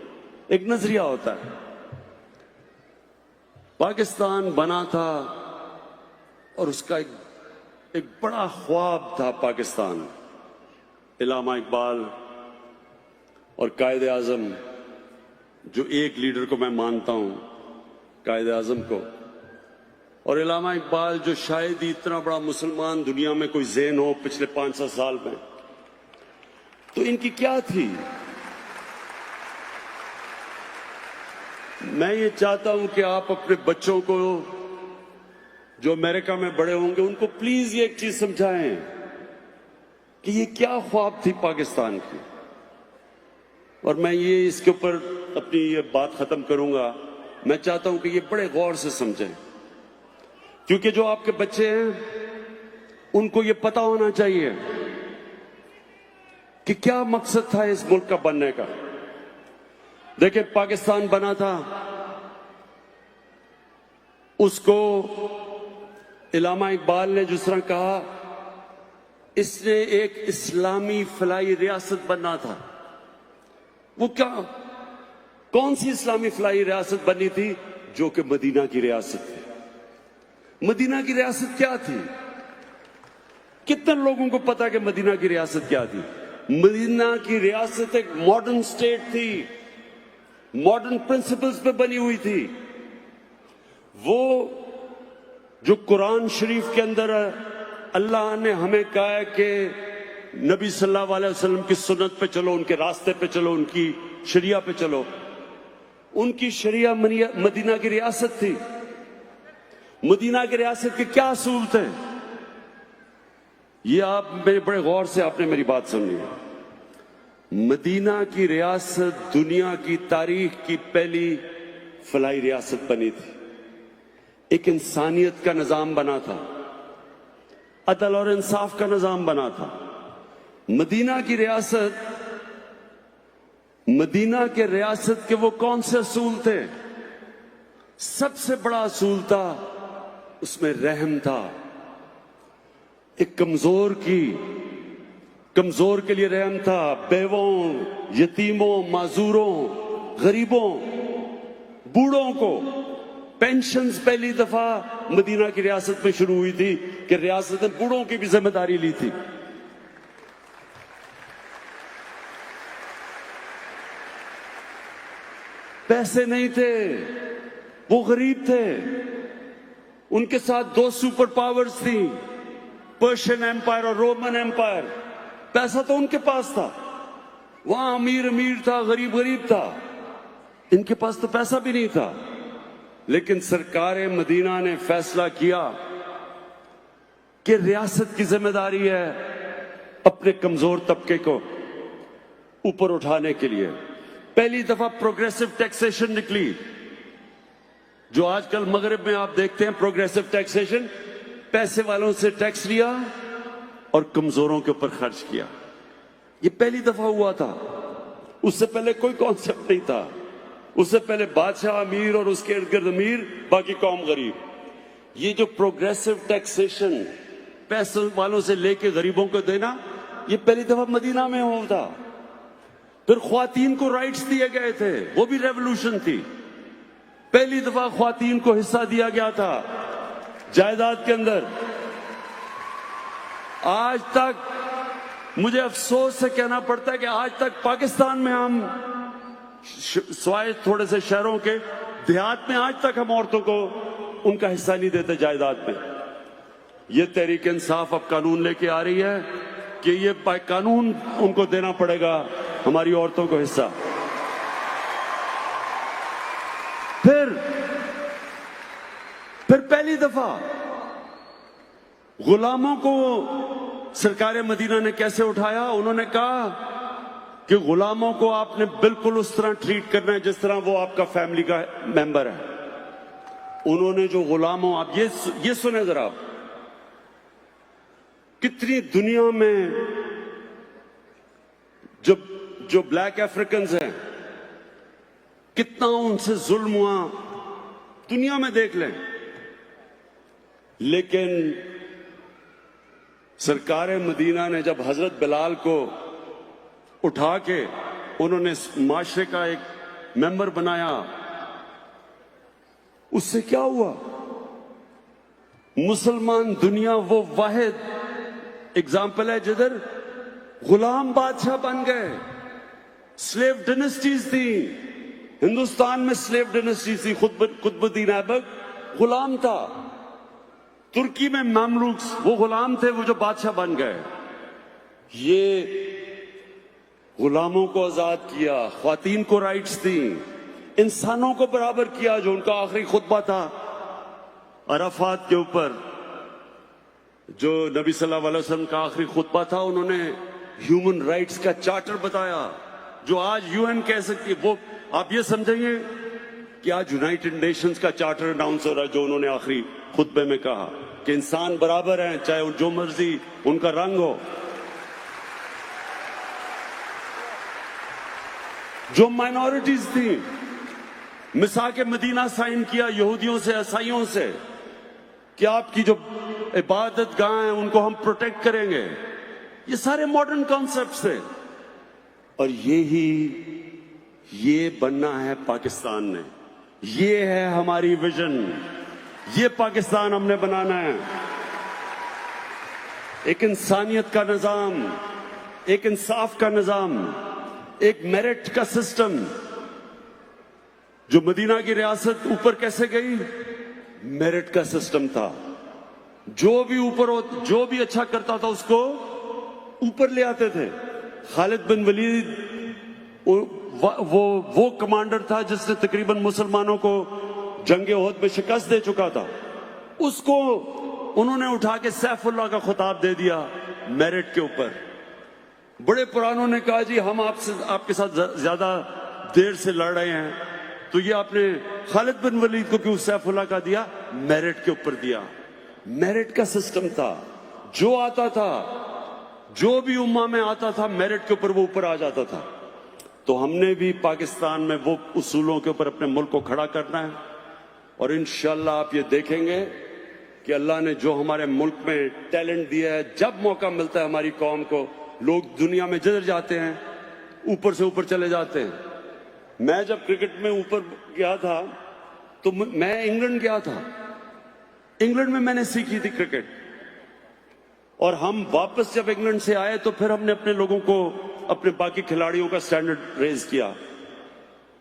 एक नजरिया होता है। पाकिस्तान बना था और उसका एक बड़ा ख्वाब था पाकिस्तान। इलामा इकबाल और कायदे आजम, जो एक लीडर को मैं मानता हूं, कायदे आजम को, और इलामा इकबाल जो शायद ही इतना बड़ा मुसलमान दुनिया में कोई ज़हन हो पिछले 500 साल में, तो इनकी क्या थी। मैं ये चाहता हूं कि आप अपने बच्चों को जो अमेरिका में बड़े होंगे, उनको प्लीज ये एक चीज समझाएं कि ये क्या ख्वाब थी पाकिस्तान की। और मैं ये इसके ऊपर अपनी ये बात खत्म करूंगा। मैं चाहता हूं कि ये बड़े गौर से समझें, क्योंकि जो आपके बच्चे हैं उनको ये पता होना चाहिए कि क्या मकसद था इस मुल्क का बनने का। देखिए, पाकिस्तान बना था, उसको इलामा इकबाल ने जिस तरह कहा, इसने एक इस्लामी फलाई रियासत बनना था। वो क्या, कौन सी इस्लामी फलाई रियासत बनी थी? जो कि मदीना की रियासत थी। मदीना की रियासत क्या थी? कितने लोगों को पता कि मदीना की रियासत क्या थी? मदीना की रियासत एक मॉडर्न स्टेट थी, मॉडर्न प्रिंसिपल्स पे बनी हुई थी। वो जो कुरान शरीफ के अंदर अल्लाह ने हमें कहा है कि नबी सल्लल्लाहु अलैहि वसल्लम की सुन्नत पे चलो, उनके रास्ते पे चलो, उनकी शरिया पे चलो। उनकी शरिया मदीना की रियासत थी। मदीना की रियासत के क्या असूल थे, ये आप मेरे बड़े गौर से आपने मेरी बात सुननी है। मदीना की रियासत दुनिया की तारीख की पहली फलाही रियासत बनी थी। एक इंसानियत का निजाम बना था, अदल और इंसाफ का निजाम बना था। मदीना की रियासत, मदीना के रियासत के वो कौन से असूल थे? सबसे बड़ा असूल था, उसमें रहम था। एक कमजोर के लिए रहम था। बेवों, यतीमों, माजूरों, गरीबों, बूढ़ों को पेंशन्स पहली दफा मदीना की रियासत में शुरू हुई थी कि रियासत ने बूढ़ों की भी जिम्मेदारी ली थी। पैसे नहीं थे, वो गरीब थे। उनके साथ दो सुपर पावर्स थी, पर्शियन एम्पायर और रोमन एम्पायर। पैसा तो उनके पास था, वहां अमीर अमीर था, गरीब गरीब था। इनके पास तो पैसा भी नहीं था। लेकिन सरकार मदीना ने फैसला किया कि रियासत की जिम्मेदारी है अपने कमजोर तबके को ऊपर उठाने के लिए। पहली दफा प्रोग्रेसिव टैक्सेशन निकली, जो आजकल मगरिब में आप देखते हैं। प्रोग्रेसिव टैक्सेशन, पैसे वालों से टैक्स लिया और कमजोरों के ऊपर खर्च किया। ये पहली दफा हुआ था। उससे पहले कोई कॉन्सेप्ट नहीं था। उससे पहले बादशाह अमीर और उसके इर्द गिर्द अमीर, बाकी कौम गरीब। ये जो प्रोग्रेसिव टैक्सेशन, पैसे वालों से लेके गरीबों को देना, ये पहली दफा मदीना में हुआ था। फिर ख्वातीन को राइट्स दिए गए थे, वो भी रेवोल्यूशन थी। पहली दफा ख्वातीन को हिस्सा दिया गया था जायदाद के अंदर। आज तक मुझे अफसोस से कहना पड़ता है कि आज तक पाकिस्तान में हम स्वाय थोड़े से शहरों के, देहात में आज तक हम औरतों को उनका हिस्सा नहीं देते जायदाद में। ये तहरीक इंसाफ अब कानून लेके आ रही है कि ये कानून उनको देना पड़ेगा, हमारी औरतों को हिस्सा। फिर पहली दफा गुलामों को सरकार मदीना ने कैसे उठाया? उन्होंने कहा कि गुलामों को आपने बिल्कुल उस तरह ट्रीट करना है जिस तरह वो आपका फैमिली का मेंबर है। उन्होंने जो गुलामों, आप ये सुने जरा, आप कितनी दुनिया में जो ब्लैक अफ्रीकन्स हैं, कितना उनसे जुल्म हुआ, दुनिया में देख लें। लेकिन सरकार मदीना ने जब हजरत बिलाल को उठा के उन्होंने माशरे का एक मेंबर बनाया, उससे क्या हुआ? मुसलमान दुनिया वो वाहिद एग्जाम्पल है जिधर गुलाम बादशाह बन गए। स्लेव डायनेस्टीज थी हिंदुस्तान में, स्लेव डायनेस्टी थी। कुतुबुद्दीन ऐबक गुलाम था। तुर्की में मामलूक वो गुलाम थे, वो जो बादशाह बन गए। ये गुलामों को आजाद किया, ख्वातीन को राइट्स दी, इंसानों को बराबर किया। जो उनका आखिरी खुतबा था अराफात के ऊपर, जो नबी सल्लल्लाहु अलैहि वसल्लम का आखिरी खुतबा था, उन्होंने ह्यूमन राइट्स का चार्टर बताया जो आज यूएन कह सकती है। वो आप ये समझेंगे कि आज यूनाइटेड नेशंस का चार्टर अनाउंस हो रहा है, जो उन्होंने आखिरी खुतबे में कहा कि इंसान बराबर हैं, चाहे जो मर्जी उनका रंग हो। जो माइनॉरिटीज थी, मिसाक मदीना साइन किया यहूदियों से, ईसाइयों से, कि आपकी जो इबादत गाह हैं उनको हम प्रोटेक्ट करेंगे। ये सारे मॉडर्न कॉन्सेप्ट्स थे। और ये बनना है पाकिस्तान ने। ये है हमारी विजन। ये पाकिस्तान हमने बनाना है। एक इंसानियत का निजाम, एक इंसाफ का निजाम, एक मेरिट का सिस्टम। जो मदीना की रियासत ऊपर कैसे गई? मेरिट का सिस्टम था। जो भी अच्छा करता था उसको ऊपर ले आते थे। खालिद बिन वलीद वो कमांडर था जिसने तकरीबन मुसलमानों को जंगे ओहद में शिकस्त दे चुका था। उसको उन्होंने उठा के सैफुल्लाह का खिताब दे दिया मेरिट के ऊपर। बड़े पुरानों ने कहा जी हम आपके साथ ज्यादा देर से लड़ रहे हैं, तो ये आपने खालिद बिन वलीद को क्यों सैफुल्लाह का दिया? मेरिट के ऊपर दिया। मेरिट का सिस्टम था, जो आता था, जो भी उम्मा में आता था मेरिट के ऊपर वो ऊपर आ जाता था। तो हमने भी पाकिस्तान में वो उसूलों के ऊपर अपने मुल्क को खड़ा करना है, और इंशाल्लाह आप ये देखेंगे कि अल्लाह ने जो हमारे मुल्क में टैलेंट दिया है, जब मौका मिलता है हमारी कौम को, लोग दुनिया में जिधर जाते हैं ऊपर से ऊपर चले जाते हैं। मैं जब क्रिकेट में ऊपर गया था तो मैं इंग्लैंड गया था। इंग्लैंड में मैंने सीखी थी क्रिकेट, और हम वापस जब इंग्लैंड से आए तो फिर हमने अपने लोगों को, अपने बाकी खिलाड़ियों का स्टैंडर्ड रेज किया।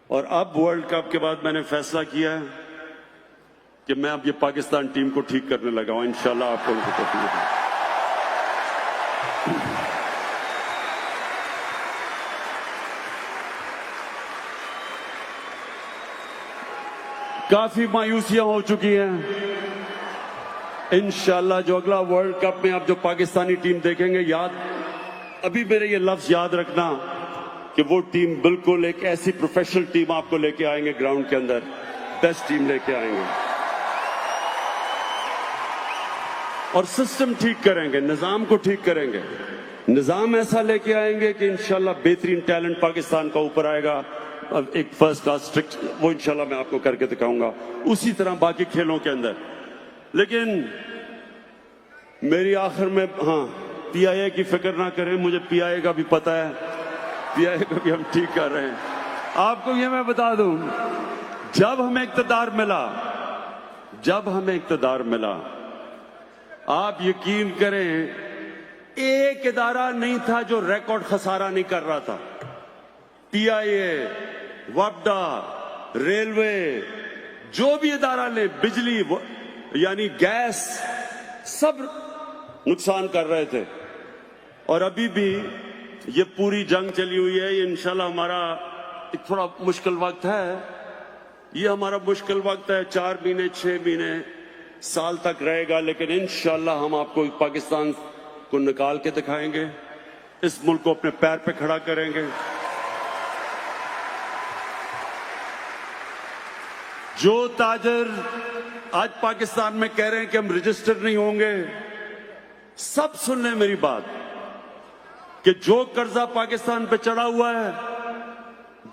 और अब वर्ल्ड कप के बाद मैंने फैसला किया है कि मैं अब ये पाकिस्तान टीम को ठीक करने लगा हूं। इंशाल्लाह आपको उनको तकलीफ है। काफी मायूसियां हो चुकी हैं। इंशाल्लाह जो अगला वर्ल्ड कप में आप जो पाकिस्तानी टीम देखेंगे, अभी मेरे ये लफ्ज याद रखना कि वो टीम बिल्कुल एक ऐसी प्रोफेशनल टीम आपको लेके आएंगे ग्राउंड के अंदर, बेस्ट टीम लेके आएंगे, और सिस्टम ठीक करेंगे, निजाम को ठीक करेंगे। निजाम ऐसा लेके आएंगे कि इंशाल्लाह बेहतरीन टैलेंट पाकिस्तान का ऊपर आएगा। अब एक फर्स्ट क्लास स्ट्रिक्ट, वो इंशाल्लाह मैं आपको करके दिखाऊंगा, उसी तरह बाकी खेलों के अंदर। लेकिन मेरी आखिर में, हाँ, पीआईए की फिक्र ना करें, मुझे पीआईए का भी पता है, पीआईए को भी हम ठीक कर रहे हैं। आपको ये मैं बता दूं, जब हमें इक़्तिदार मिला, आप यकीन करें, एक इदारा नहीं था जो रिकॉर्ड खसारा नहीं कर रहा था। पीआईए, वपडा, रेलवे, जो भी इदारा ले, बिजली यानी गैस, सब नुकसान कर रहे थे। और अभी भी ये पूरी जंग चली हुई है। ये इंशाल्लाह हमारा एक थोड़ा मुश्किल वक्त है, ये हमारा मुश्किल वक्त है, 4 महीने 6 महीने साल तक रहेगा, लेकिन इंशाल्लाह हम आपको पाकिस्तान को निकाल के दिखाएंगे, इस मुल्क को अपने पैर पे खड़ा करेंगे। जो ताजर आज पाकिस्तान में कह रहे हैं कि हम रजिस्टर नहीं होंगे, सब सुन लें मेरी बात, कि जो कर्जा पाकिस्तान पे चढ़ा हुआ है,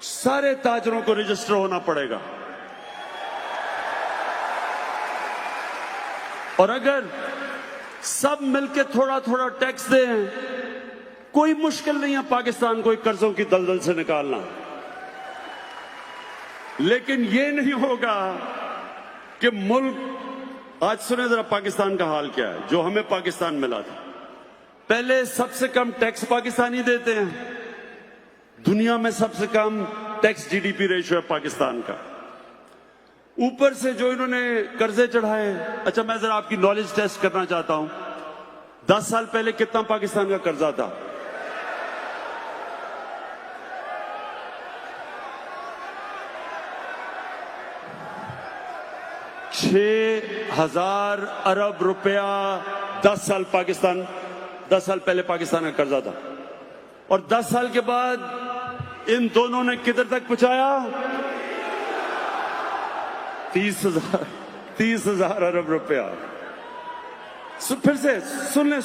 सारे ताजरों को रजिस्टर होना पड़ेगा। और अगर सब मिलके थोड़ा थोड़ा टैक्स दें, कोई मुश्किल नहीं है पाकिस्तान को कर्जों की दलदल से निकालना। लेकिन ये नहीं होगा कि मुल्क, आज सुने जरा पाकिस्तान का हाल क्या है, जो हमें पाकिस्तान मिला था। पहले सबसे कम टैक्स पाकिस्तानी देते हैं, दुनिया में सबसे कम टैक्स जीडीपी रेशियो है पाकिस्तान का। ऊपर से जो इन्होंने कर्जे चढ़ाए, अच्छा मैं जरा आपकी नॉलेज टेस्ट करना चाहता हूं, 10 साल पहले कितना पाकिस्तान का कर्जा था? 6,000 अरब रुपया 10 साल पहले पाकिस्तान का कर्जा था। और 10 साल के बाद इन दोनों ने किधर तक पहुंचाया? 30,000 अरब रुपया। फिर से सुने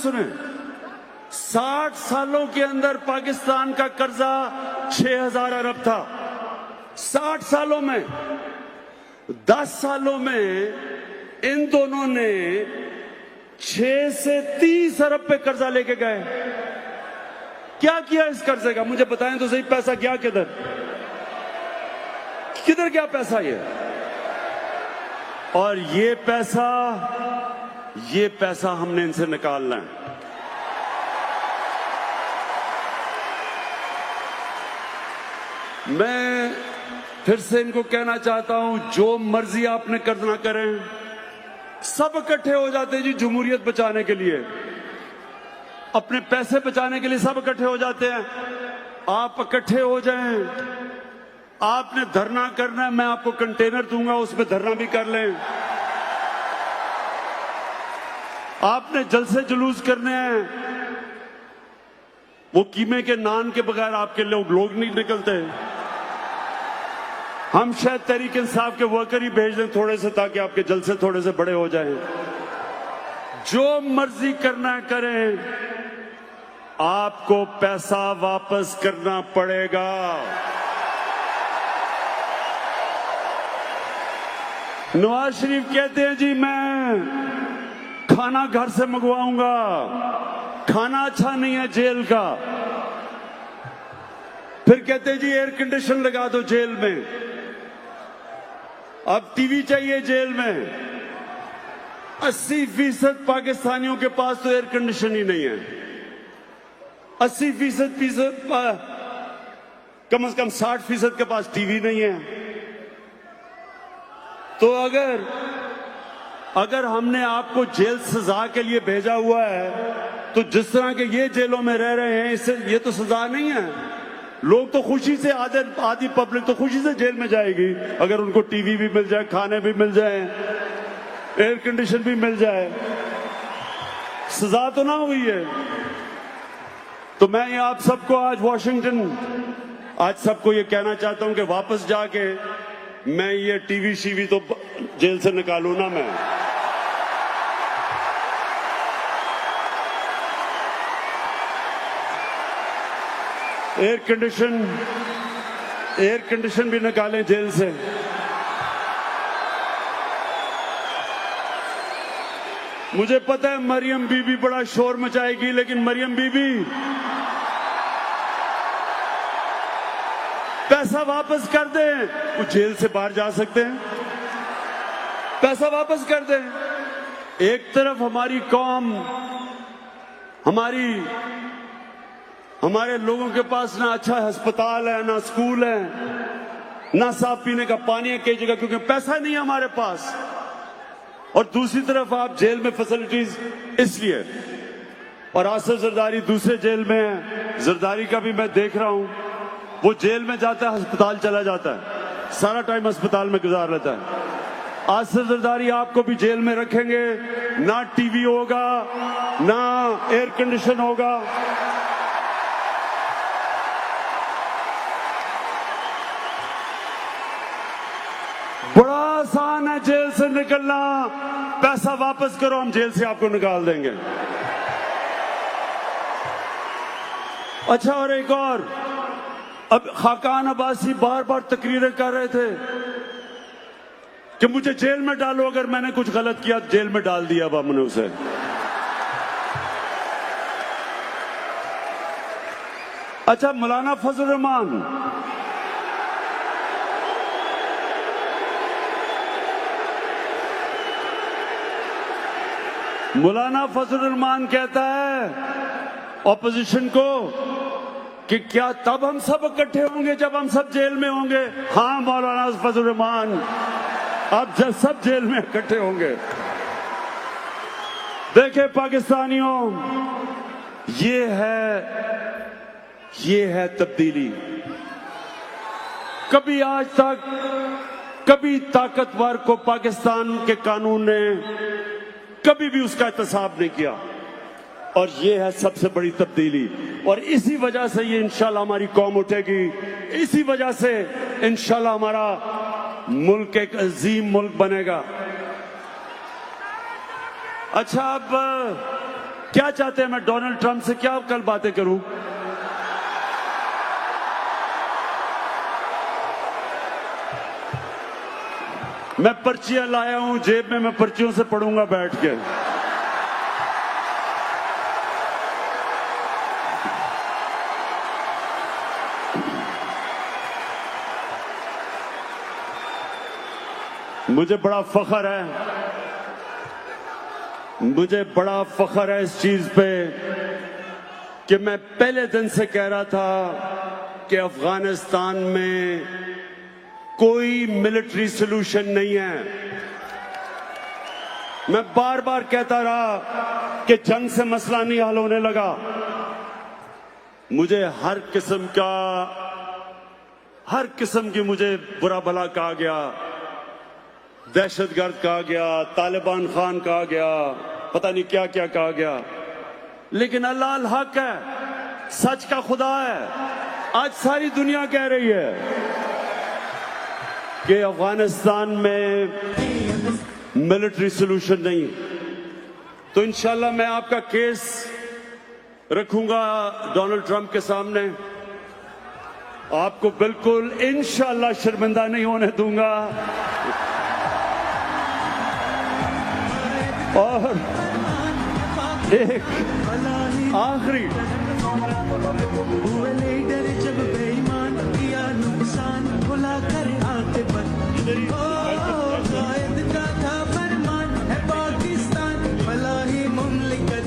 60 सालों के अंदर पाकिस्तान का कर्जा 6,000 अरब था। 60 सालों में, 10 सालों में इन दोनों ने 6 से 30 अरब पे कर्जा लेके गए। क्या किया इस कर्जे का? मुझे बताएं तो सही, पैसा गया किधर? किधर गया पैसा ये? और ये पैसा हमने इनसे निकालना है। मैं फिर से इनको कहना चाहता हूं, जो मर्जी आपने करना करें, सब इकट्ठे हो जाते हैं जी जमहूरियत बचाने के लिए, अपने पैसे बचाने के लिए सब इकट्ठे हो जाते हैं। आप इकट्ठे हो जाएं, आपने धरना करना है, मैं आपको कंटेनर दूंगा, उसमें धरना भी कर लें। आपने जलसे जुलूस करने हैं, वो कीमे के नान के बगैर आपके लोग नहीं निकलते। हम शायद तहरीक इंसाफ के वर्कर ही भेज दें थोड़े से, ताकि आपके जलसे थोड़े से बड़े हो जाएं। जो मर्जी करना है करें, आपको पैसा वापस करना पड़ेगा। नवाज शरीफ कहते हैं जी मैं खाना घर से मंगवाऊंगा, खाना अच्छा नहीं है जेल का। फिर कहते हैं जी एयर कंडीशन लगा दो जेल में। अब टीवी चाहिए जेल में। 80% पाकिस्तानियों के पास तो एयर कंडीशन ही नहीं है। 80% कम से कम 60% के पास टीवी नहीं है। तो अगर हमने आपको जेल सजा के लिए भेजा हुआ है, तो जिस तरह के ये जेलों में रह रहे हैं, इससे ये तो सजा नहीं है। लोग तो खुशी से, आधी पब्लिक तो खुशी से जेल में जाएगी अगर उनको टीवी भी मिल जाए, खाने भी मिल जाए, एयर कंडीशन भी मिल जाए। सजा तो ना हुई है। तो मैं ये आप सबको आज सबको ये कहना चाहता हूं कि वापस जाके मैं ये टीवी शीवी तो जेल से निकालू ना। मैं एयर कंडीशन भी निकालें जेल से। मुझे पता है मरियम बीबी बड़ा शोर मचाएगी, लेकिन मरियम बीबी पैसा वापस कर दें, वो जेल से बाहर जा सकते हैं। पैसा वापस कर दें। एक तरफ हमारी कौम, हमारे लोगों के पास ना अच्छा अस्पताल है, ना स्कूल है, ना साफ पीने का पानी है कई जगह, क्योंकि पैसा नहीं है हमारे पास। और दूसरी तरफ आप जेल में फैसिलिटीज इसलिए। और आसिफ जरदारी दूसरे जेल में है। जरदारी का भी मैं देख रहा हूं, वो जेल में जाता है, अस्पताल चला जाता है, सारा टाइम अस्पताल में गुजार लेता है। आसिफ जरदारी आपको भी जेल में रखेंगे, ना टीवी होगा, ना एयर कंडीशन होगा। बड़ा आसान है जेल से निकलना। पैसा वापस करो, हम जेल से आपको निकाल देंगे। अच्छा, और एक और, अब खाकान अब्बासी बार बार तकरीरें कर रहे थे कि मुझे जेल में डालो, अगर मैंने कुछ गलत किया जेल में डाल दिया। अब हमने उसे अच्छा, मौलाना फजल रहमान, मौलाना फजल रहमान कहता है ऑपोजिशन को कि क्या तब हम सब इकट्ठे होंगे जब हम सब जेल में होंगे? हाँ मौलाना फजल रहमान, अब जब सब जेल में इकट्ठे होंगे। देखे पाकिस्तानियों, ये है तब्दीली। कभी आज तक कभी ताकतवर को पाकिस्तान के कानून ने कभी भी उसका एहतसाब नहीं किया, और ये है सबसे बड़ी तब्दीली। और इसी वजह से ये इंशाल्लाह हमारी कौम उठेगी। इसी वजह से इंशाल्लाह हमारा मुल्क एक अजीम मुल्क बनेगा। अच्छा, अब क्या चाहते हैं? मैं डोनाल्ड ट्रंप से क्या कल बातें करूं? मैं पर्चियां लाया हूं जेब में, मैं पर्चियों से पढ़ूंगा बैठ के। मुझे बड़ा फख्र है इस चीज पे कि मैं पहले दिन से कह रहा था कि अफगानिस्तान में कोई मिलिट्री सॉल्यूशन नहीं है। मैं बार बार कहता रहा कि जंग से मसला नहीं हल होने लगा। मुझे हर किस्म की मुझे बुरा भला कहा गया, दहशतगर्द कहा गया, तालिबान खान कहा गया, पता नहीं क्या क्या कहा गया। लेकिन अल्लाह अल हक है, सच का खुदा है। आज सारी दुनिया कह रही है कि अफगानिस्तान में मिलिट्री सोल्यूशन नहीं। तो इंशाल्लाह मैं आपका केस रखूंगा डोनाल्ड ट्रंप के सामने। आपको बिल्कुल इंशाल्लाह शर्मिंदा नहीं होने दूंगा। और एक आखिरी, हुए लीडर जब बेईमान किया नुकसान भुला कर आखिरत। कायद का था फरमान है पाकिस्तान भला ही मुमलिकत।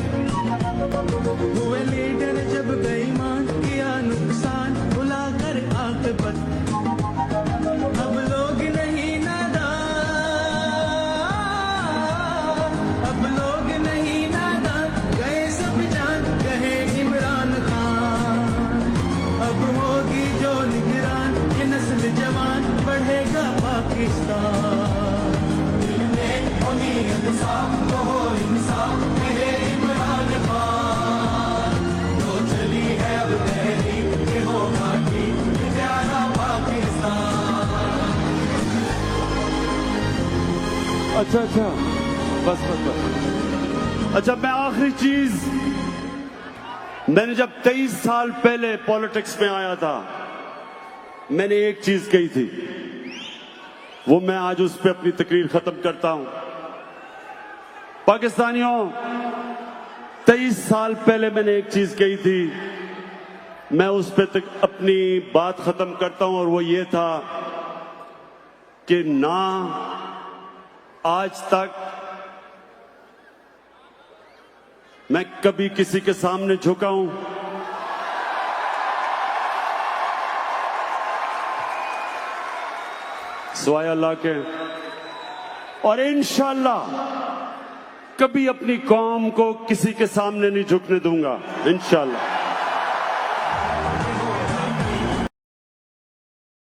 हुए लीडर जब बेईमान किया नुकसान भुला कर आखिरत। अब लोग नहीं नादान, अब लोग नहीं नादान, गए सब जान कहे इमरान खान। अब होगी जो निगरान ये नस्ल जवान बढ़ेगा पाकिस्तान। दिल में होगी इंसाफ तो हो इंसाफ कहे इमरान खान। जो चली है अब तहरीक ये होगा ठीक प्यारा पाकिस्तान। अच्छा बस। अच्छा, मैं आखिरी चीज, मैंने जब 23 साल पहले पॉलिटिक्स में आया था, मैंने एक चीज कही थी, वो मैं आज उस पर अपनी तकरीर खत्म करता हूं। पाकिस्तानियों, 23 साल पहले मैंने एक चीज कही थी, मैं उस पर अपनी बात खत्म करता हूं, और वो ये था कि ना आज तक मैं कभी किसी के सामने झुका हूं, सिवाय अल्लाह के, और इंशाअल्लाह कभी अपनी कौम को किसी के सामने नहीं झुकने दूंगा, इंशाअल्लाह।